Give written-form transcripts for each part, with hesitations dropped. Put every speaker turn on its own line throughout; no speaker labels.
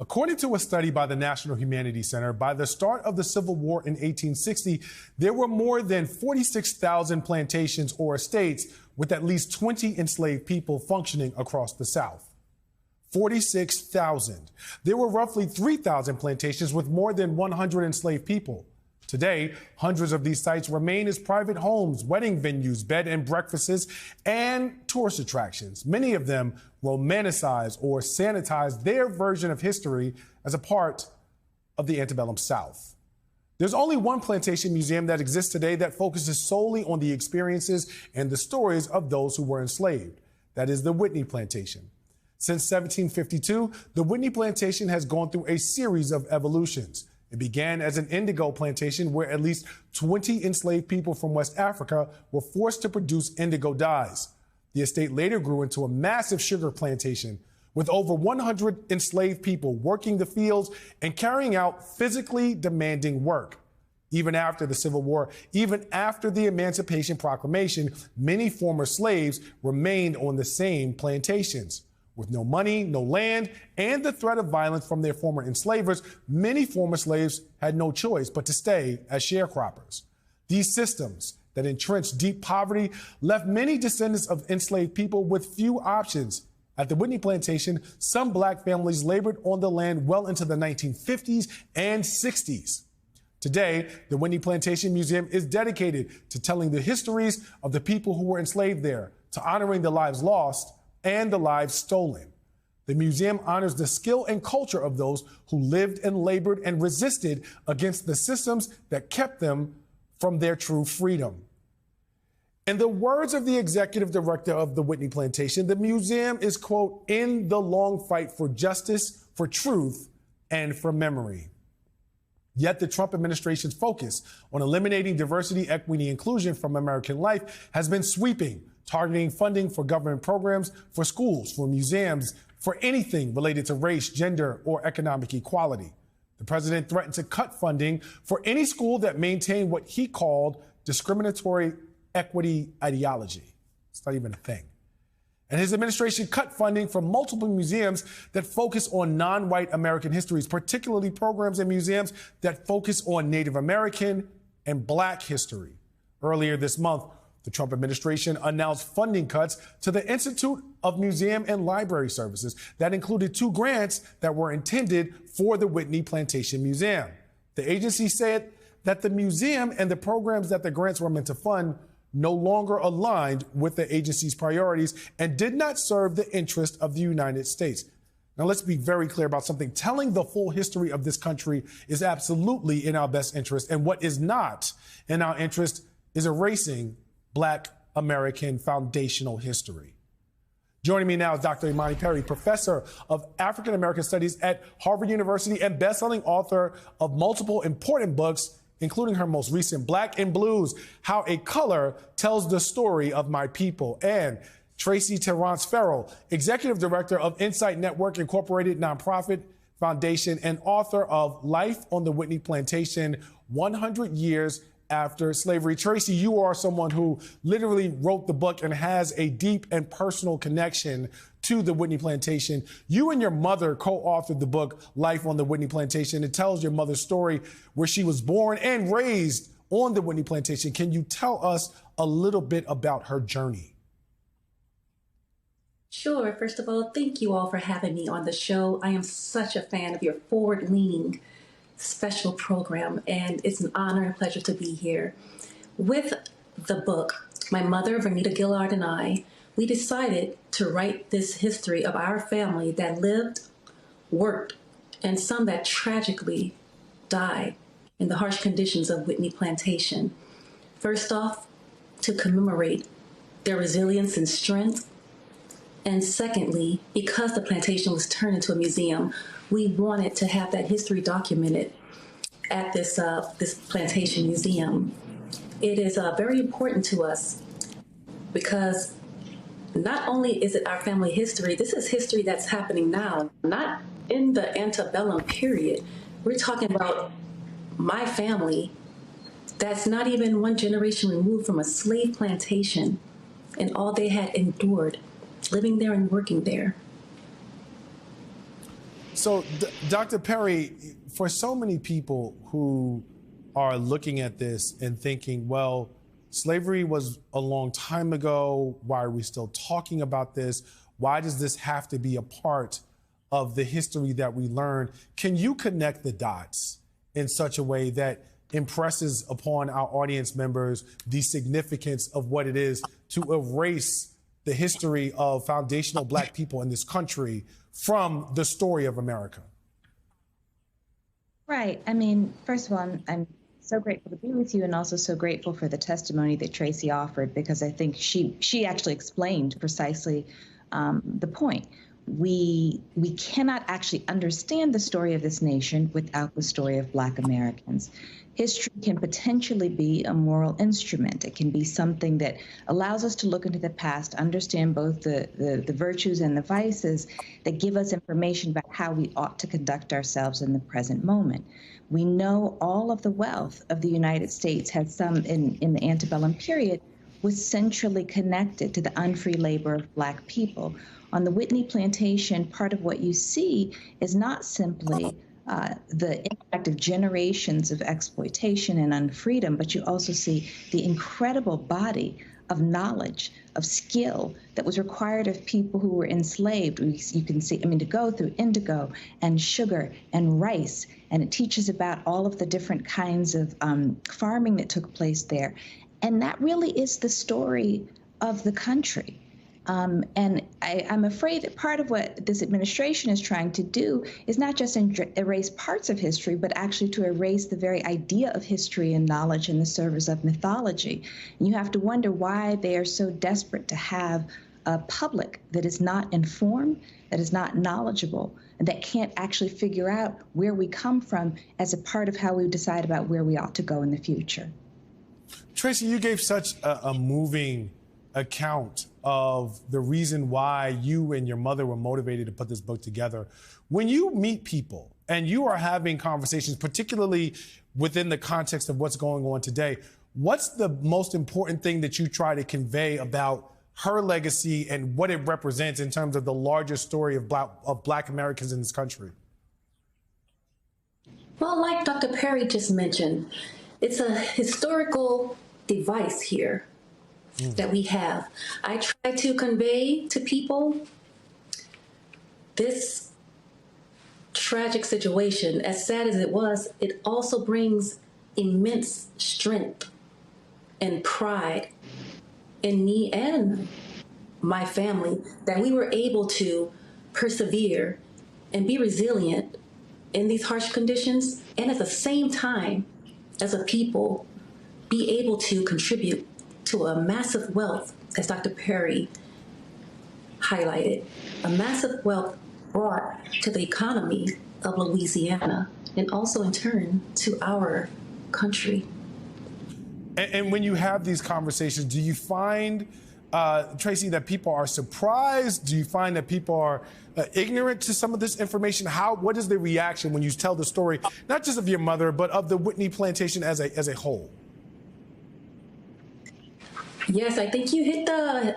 According to a study by the National Humanities Center, by the start of the Civil War in 1860, there were more than 46,000 plantations or estates with at least 20 enslaved people functioning across the South. 46,000. There were roughly 3,000 plantations with more than 100 enslaved people. Today, hundreds of these sites remain as private homes, wedding venues, bed and breakfasts, and tourist attractions. Many of them romanticize or sanitize their version of history as a part of the antebellum South. There's only one plantation museum that exists today that focuses solely on the experiences and the stories of those who were enslaved. That is the Whitney Plantation. Since 1752, the Whitney Plantation has gone through a series of evolutions. It began as an indigo plantation where at least 20 enslaved people from West Africa were forced to produce indigo dyes. The estate later grew into a massive sugar plantation with over 100 enslaved people working the fields and carrying out physically demanding work. Even after the Civil War, even after the Emancipation Proclamation, many former slaves remained on the same plantations. With no money, no land, and the threat of violence from their former enslavers, many former slaves had no choice but to stay as sharecroppers. These systems that entrenched deep poverty left many descendants of enslaved people with few options. At the Whitney Plantation, some black families labored on the land well into the 1950s and 60s. Today, the Whitney Plantation Museum is dedicated to telling the histories of the people who were enslaved there, to honoring the lives lost and the lives stolen. The museum honors the skill and culture of those who lived and labored and resisted against the systems that kept them from their true freedom. In the words of the executive director of the Whitney Plantation, the museum is, quote, in the long fight for justice, for truth, and for memory. Yet the Trump administration's focus on eliminating diversity, equity, and inclusion from American life has been sweeping, targeting funding for government programs, for schools, for museums, for anything related to race, gender, or economic equality. The president threatened to cut funding for any school that maintained what he called discriminatory equity ideology. It's not even a thing. And his administration cut funding for multiple museums that focus on non-white American histories, particularly programs and museums that focus on Native American and Black history. Earlier this month, the Trump administration announced funding cuts to the Institute of Museum and Library Services that included 2 grants that were intended for the Whitney Plantation Museum. The agency said that the museum and the programs that the grants were meant to fund no longer aligned with the agency's priorities and did not serve the interest of the United States. Now, let's be very clear about something. Telling the full history of this country is absolutely in our best interest, and what is not in our interest is erasing Black American foundational history. Joining me now is Dr. Imani Perry, professor of African American Studies at Harvard University and best-selling author of multiple important books, including her most recent, Black in Blues, How a Color Tells the Story of My People, and Tracy Terrence Farrell, executive director of Insight Network Incorporated nonprofit foundation and author of Life on the Whitney Plantation, 100 Years After Slavery. Tracy, you are someone who literally wrote the book and has a deep and personal connection to the Whitney Plantation. You and your mother co-authored the book, Life on the Whitney Plantation. It tells your mother's story where she was born and raised on the Whitney Plantation. Can you tell us a little bit about her journey?
Sure. First of all, thank you all for having me on the show. I am such a fan of your forward-leaning special program, and it's an honor and pleasure to be here. With the book, my mother, Vernita Gillard, and I, we decided to write this history of our family that lived, worked, and some that tragically died in the harsh conditions of Whitney Plantation. First off, to commemorate their resilience and strength. And secondly, because the plantation was turned into a museum, we wanted to have that history documented at this plantation museum. It is very important to us because not only is it our family history, this is history that's happening now, not in the antebellum period. We're talking about my family that's not even one generation removed from a slave plantation and all they had endured living there and working there.
So, Dr. Perry, for so many people who are looking at this and thinking, well, slavery was a long time ago. Why are we still talking about this? Why does this have to be a part of the history that we learn? Can you connect the dots in such a way that impresses upon our audience members the significance of what it is to erase the history of foundational Black people in this country from the story of America?
Right. I mean, first of all, I'm so grateful to be with you, and also so grateful for the testimony that Tracy offered, because I think she actually explained precisely the point. We cannot actually understand the story of this nation without the story of Black Americans. History can potentially be a moral instrument. It can be something that allows us to look into the past, understand both the virtues and the vices that give us information about how we ought to conduct ourselves in the present moment. We know all of the wealth of the United States had some in the antebellum period was centrally connected to the unfree labor of Black people. On the Whitney plantation, part of what you see is not simply the impact of generations of exploitation and unfreedom, but you also see the incredible body of knowledge, of skill that was required of people who were enslaved. You can see, to go through indigo and sugar and rice, and it teaches about all of the different kinds of farming that took place there. And that really is the story of the country. And I'm afraid that part of what this administration is trying to do is not just erase parts of history, but actually to erase the very idea of history and knowledge in the service of mythology. And you have to wonder why they are so desperate to have a public that is not informed, that is not knowledgeable, and that can't actually figure out where we come from as a part of how we decide about where we ought to go in the future.
Tracy, you gave such a moving account of the reason why you and your mother were motivated to put this book together. When you meet people and you are having conversations, particularly within the context of what's going on today, what's the most important thing that you try to convey about her legacy and what it represents in terms of the larger story of Black Americans in this country?
Well, like Dr. Perry just mentioned, it's a historical device here that we have. I try to convey to people this tragic situation, as sad as it was, it also brings immense strength and pride in me and my family that we were able to persevere and be resilient in these harsh conditions, and at the same time, as a people, be able to contribute to a massive wealth, as Dr. Perry highlighted, a massive wealth brought to the economy of Louisiana and also in turn to our country.
And when you have these conversations, do you find, Tracy, that people are surprised? Do you find that people are ignorant to some of this information? What is the reaction when you tell the story, not just of your mother, but of the Whitney plantation as a whole?
Yes, I think you hit the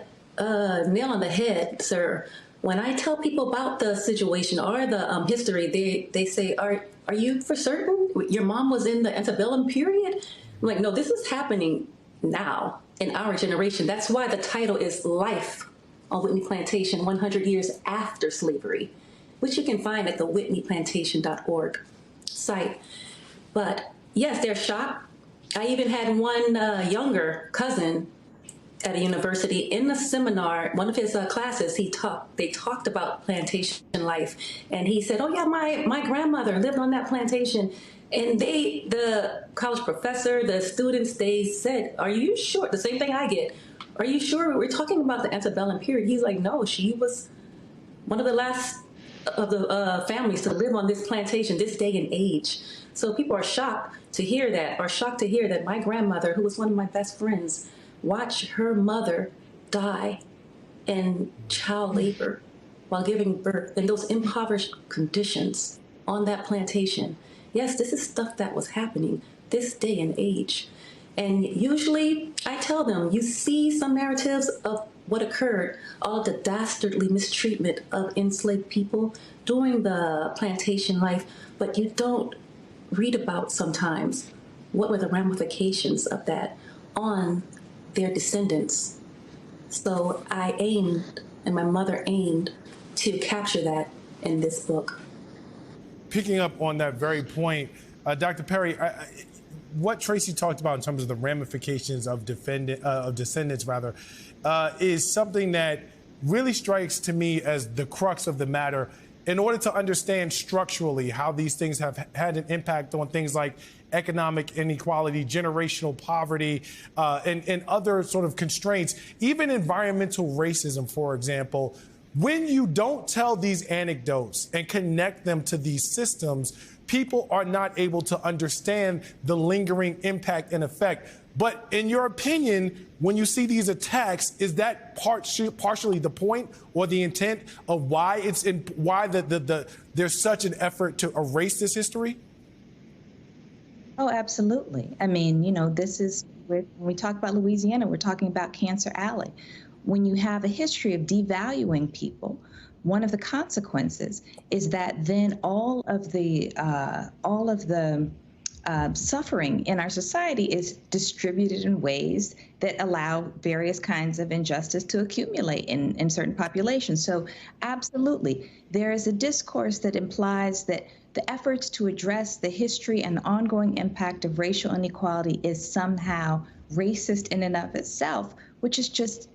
nail on the head, sir. When I tell people about the situation or the history, they say, are you for certain your mom was in the antebellum period? I'm like, no, this is happening now in our generation. That's why the title is Life on Whitney Plantation, 100 Years After Slavery, which you can find at the whitneyplantation.org site. But yes, they're shocked. I even had one younger cousin at a university in a seminar, one of his classes, they talked about plantation life. And he said, oh yeah, my grandmother lived on that plantation. And the college professor, the students, they said, are you sure? The same thing I get. Are you sure we're talking about the antebellum period? He's like, no, she was one of the last of the families to live on this plantation this day and age. So people are shocked to hear that my grandmother, who was one of my best friends, watched her mother die in child labor while giving birth in those impoverished conditions on that plantation. Yes, this is stuff that was happening this day and age. And usually I tell them, you see some narratives of what occurred, all of the dastardly mistreatment of enslaved people during the plantation life, but you don't read about sometimes what were the ramifications of that on their descendants. So I aimed, and my mother aimed, to capture that in this book.
Picking up on that very point, Dr. Perry, what Tracy talked about in terms of the ramifications of descendants, is something that really strikes to me as the crux of the matter. In order to understand structurally how these things have had an impact on things like economic inequality, generational poverty, and other sort of constraints, even environmental racism, for example, when you don't tell these anecdotes and connect them to these systems, people are not able to understand the lingering impact and effect. But in your opinion, when you see these attacks, is that partially the point or the intent of why there's such an effort to erase this history?
Oh, absolutely. I mean, when we talk about Louisiana, we're talking about Cancer Alley. When you have a history of devaluing people, one of the consequences is that then all of the suffering in our society is distributed in ways that allow various kinds of injustice to accumulate in certain populations. So absolutely, there is a discourse that implies that the efforts to address the history and the ongoing impact of racial inequality is somehow racist in and of itself, which is just,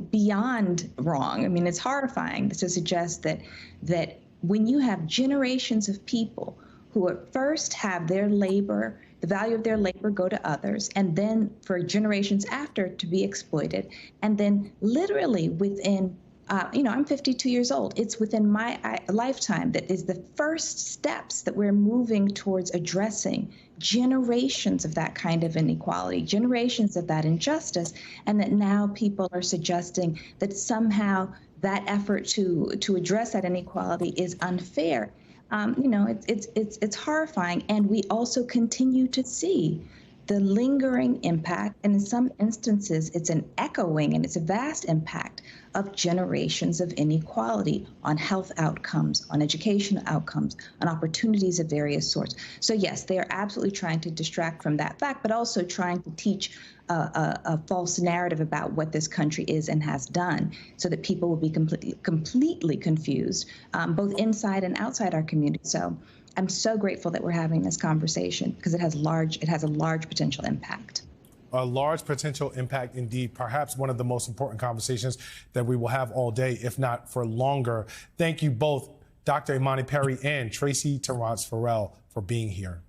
beyond wrong. It's horrifying to suggest that when you have generations of people who at first have their labor, the value of their labor go to others, and then for generations after to be exploited, and then literally within, I'm 52 years old. It's within my lifetime that is the first steps that we're moving towards addressing generations of that kind of inequality, generations of that injustice, and that now people are suggesting that somehow that effort to address that inequality is unfair. It's horrifying, and we also continue to see the lingering impact, and in some instances, it's an echoing and it's a vast impact of generations of inequality on health outcomes, on educational outcomes, on opportunities of various sorts. So yes, they are absolutely trying to distract from that fact, but also trying to teach a false narrative about what this country is and has done, so that people will be completely confused, both inside and outside our community. So I'm so grateful that we're having this conversation, because it has a large potential impact.
A large potential impact indeed, perhaps one of the most important conversations that we will have all day, if not for longer. Thank you both, Dr. Imani Perry and Tracy Terrence Farrell, for being here.